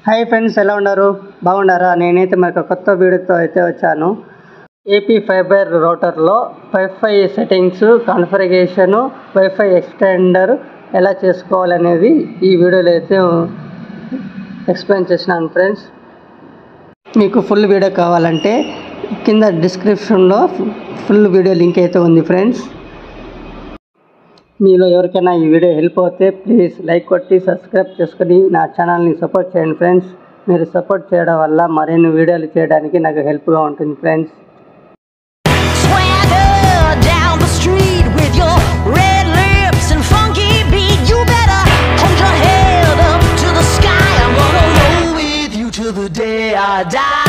Hi friends, ఎలా ఉన్నారు? బాగున్నారా? నేనైతే మనకు కొత్త వీడియోతో అయితే వచ్చాను. ఏపీ ఫైబర్ రౌటర్లో wifi settings, configuration, wifi extender ఎలా చేసుకోవాలనేది ఈ వీడియోలో అయితే ఎక్స్ప్లెయిన్ చేసినాను ఫ్రెండ్స్. మీకు ఫుల్ వీడియో కావాలంటే కింద డిస్క్రిప్షన్లో ఫుల్ వీడియో లింక్ అయితే ఉంది ఫ్రెండ్స్. మీలో ఎవరికైనా ఈ వీడియో హెల్ప్ అవుతే ప్లీజ్ లైక్ కొట్టి సబ్స్క్రైబ్ చేసుకొని నా ఛానల్ని సపోర్ట్ చేయండి ఫ్రెండ్స్. మీరు సపోర్ట్ చేయడం వల్ల మరిన్ని వీడియోలు చేయడానికి నాకు హెల్ప్గా ఉంటుంది friends. The day I die.